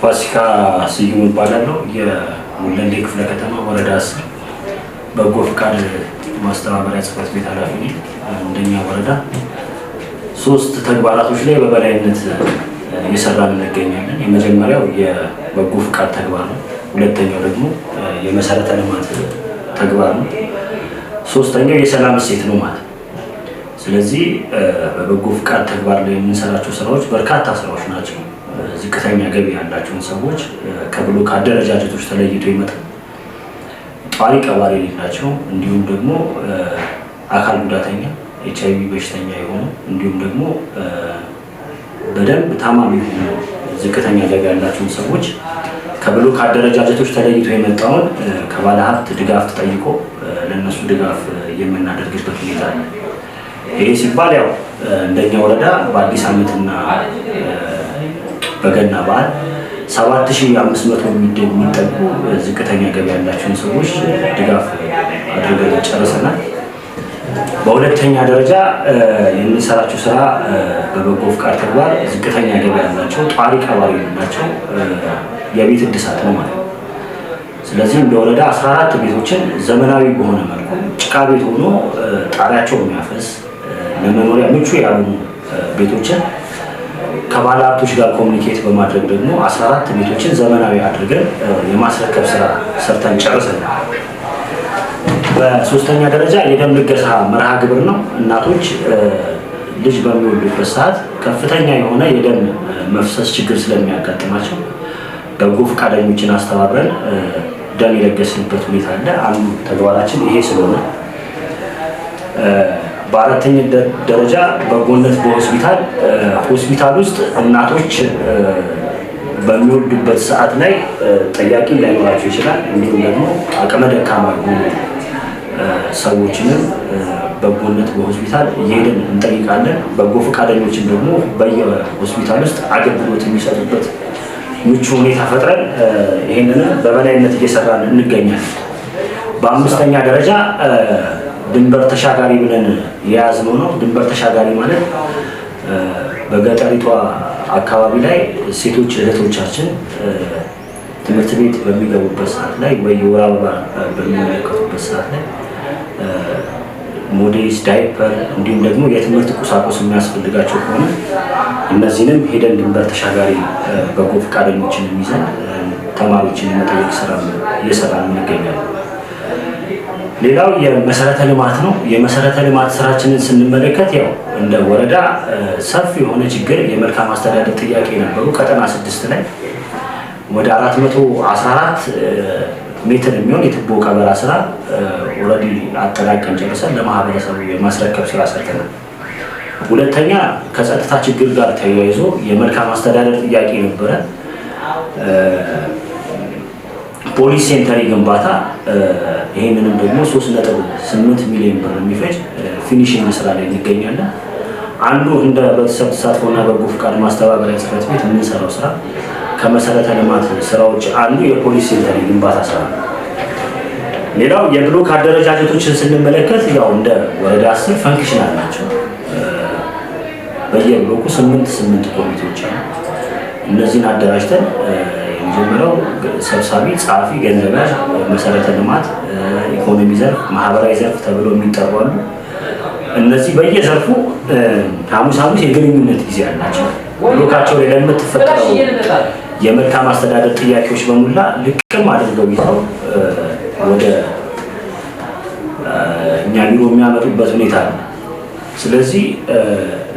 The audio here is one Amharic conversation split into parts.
ፋሲካ ስዩም እባላለሁ። የሙለሌ ክፍለ ከተማ ወረዳ 10 በጎ ፍቃድ ማስተባበሪያ ጽሕፈት ቤት ኃላፊ ነኝ። እንደኛ ወረዳ 3 ተግባራቶች ላይ በበላይነት እየሰራን እንገኛለን። የመጀመሪያው የበጎ ፍቃድ ተግባር ነው። ሁለተኛው ደግሞ የመሰረተ ልማት ተግባር ነው። ሶስተኛው የሰላም እሴት ነው ማለት። ስለዚህ በበጎ ፍቃድ ተግባር ላይ የምንሰራቸው ስራዎች በርካታ ስራዎች ናቸው። ዝቅተኛ ገቢ ያላቸውን ሰዎች ከብሎክ አደረጃጀቶች ተለይቶ ይመጣል። ጧሪ ቀባሪ የሌላቸው እንዲሁም ደግሞ አካል ጉዳተኛ HIV በሽተኛ የሆኑ እንዲሁም ደግሞ በደንብ ታማሚ የሆኑ ዝቅተኛ ገቢ ያላቸውን ሰዎች ከብሎክ አደረጃጀቶች ተለይቶ የመጣውን ከባለ ሀብት ድጋፍ ተጠይቆ ለነሱ ድጋፍ የምናደርግበት ሁኔታ አለ። ይሄ ሲባል ያው እንደኛ ወረዳ በአዲስ ዓመትና በገና በዓል 7500 የሚጠጉ ዝቅተኛ ገቢ ያላቸውን ሰዎች ድጋፍ አድርገን ጨርሰናል። በሁለተኛ ደረጃ የምንሰራቸው ስራ በበጎ ፍቃድ ተግባር ዝቅተኛ ገቢ ያላቸው ጧሪ ቀባሪ ያላቸው የቤት እድሳት ነው ማለት ነው። ስለዚህ እንደ ወረዳ 14 ቤቶችን ዘመናዊ በሆነ መልኩ ጭቃ ቤት ሆኖ ጣሪያቸው የሚያፈስ ለመኖሪያ ምቹ ያሉ ቤቶችን ከባለ ሀብቶች ጋር ኮሚኒኬት በማድረግ ደግሞ 14 ቤቶችን ዘመናዊ አድርገን የማስረከብ ስራ ሰርተን ጨርሰናል። በሶስተኛ ደረጃ የደም ልገሳ መርሃ ግብር ነው። እናቶች ልጅ በሚወልዱበት ሰዓት ከፍተኛ የሆነ የደም መፍሰስ ችግር ስለሚያጋጥማቸው በጎ ፈቃደኞችን አስተባብረን ደም የለገስንበት ሁኔታ አለ። አንዱ ተግባራችን ይሄ ስለሆነ በአራተኛ ደረጃ በጎነት በሆስፒታል ውስጥ እናቶች በሚወልዱበት ሰዓት ላይ ጠያቂ ላይኖራቸው ይችላል። እንዲሁም ደግሞ አቅመ ደካማ የሆኑ ሰዎችንም በጎነት በሆስፒታል እየሄድን እንጠይቃለን። በጎ ፈቃደኞችን ደግሞ በየሆስፒታል ውስጥ አገልግሎት የሚሰጡበት ምቹ ሁኔታ ፈጥረን ይህንን በበላይነት እየሰራን እንገኛለን። በአምስተኛ ደረጃ ድንበር ተሻጋሪ ብለን የያዝነው ነው። ድንበር ተሻጋሪ ማለት በገጠሪቷ አካባቢ ላይ ሴቶች እህቶቻችን ትምህርት ቤት በሚገቡበት ሰዓት ላይ የወር አበባ በሚመለከቱበት ሰዓት ላይ ሞዴስ፣ ዳይፐር እንዲሁም ደግሞ የትምህርት ቁሳቁስ የሚያስፈልጋቸው ከሆነ እነዚህንም ሄደን ድንበር ተሻጋሪ በጎ ፈቃደኞችን ይዘን ተማሪዎችን የመጠየቅ ስራ እየሰራን እንገኛለን። ሌላው የመሰረተ ልማት ነው። የመሰረተ ልማት ስራችንን ስንመለከት ያው እንደ ወረዳ ሰፊ የሆነ ችግር የመልካም አስተዳደር ጥያቄ ነበሩ። ቀጠና 6 ላይ ወደ 414 ሜትር የሚሆን የቱቦ ቀበራ ስራ ኦልሬዲ አጠናቀን ጨርሰን ለማህበረሰቡ የማስረከብ ስራ ሰርተናል። ሁለተኛ ከጸጥታ ችግር ጋር ተያይዞ የመልካም አስተዳደር ጥያቄ ነበረ። ፖሊስ ሴንተሪ ግንባታ ይሄንንም ደግሞ 3.8 ሚሊዮን ብር የሚፈጅ ፊኒሺንግ ስራ ላይ እንገኛለን። አንዱ እንደ ቤተሰብ ተሳትፎና በጎ ፍቃድ ማስተባበሪያ ጽሕፈት ቤት የምንሰራው ስራ ከመሰረተ ልማት ስራዎች አንዱ የፖሊስ ሴንተሪ ግንባታ ስራ ነው። ሌላው የብሎክ አደረጃጀቶችን ስንመለከት ያው እንደ ወረዳ 10 ፈንክሽናል ናቸው። በየብሎኩ 8 ኮሚቴዎች አሉ። እነዚህን አደራጅተን የመጀመሪያው ሰብሳቢ፣ ጸሐፊ፣ ገንዘብ ያዥ፣ መሰረተ ልማት፣ ኢኮኖሚ ዘርፍ፣ ማህበራዊ ዘርፍ ተብለው የሚጠሩ አሉ። እነዚህ በየዘርፉ ሐሙስ የግንኙነት ጊዜ አላቸው። ብሎካቸው ላይ ለምትፈጠረው የመልካም አስተዳደር ጥያቄዎች በሙላ ልቅም አድርገው ይዘው ወደ እኛ ቢሮ የሚያመጡበት ሁኔታ ነው። ስለዚህ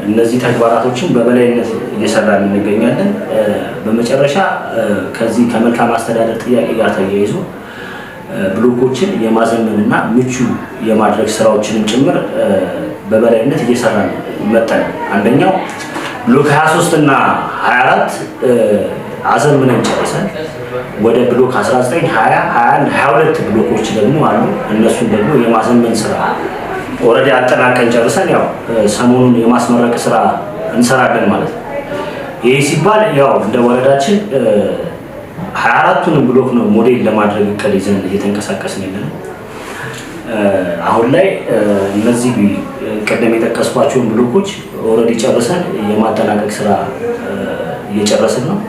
እነዚህ ተግባራቶችን በበላይነት እየሰራን እንገኛለን። በመጨረሻ ከዚህ ከመልካም አስተዳደር ጥያቄ ጋር ተያይዞ ብሎኮችን የማዘመንና ምቹ የማድረግ ስራዎችንም ጭምር በበላይነት እየሰራን መጠን አንደኛው ብሎክ 23 እና 24 አዘምነን ጨርሰን ወደ ብሎክ 19፣ 20፣ 21፣ 22 ብሎኮች ደግሞ አሉ። እነሱን ደግሞ የማዘመን ስራ ኦልሬዲ አጠናቀን ጨርሰን ያው ሰሞኑን የማስመረቅ ስራ እንሰራለን ማለት ነው። ይሄ ሲባል ያው እንደ ወረዳችን 24ቱንም ብሎክ ነው ሞዴል ለማድረግ እቅድ ይዘን እየተንቀሳቀስን ያለነው። አሁን ላይ እነዚህ ቀደም የጠቀስኳቸውን ብሎኮች ኦልሬዲ ጨርሰን የማጠናቀቅ ስራ እየጨረስን ነው።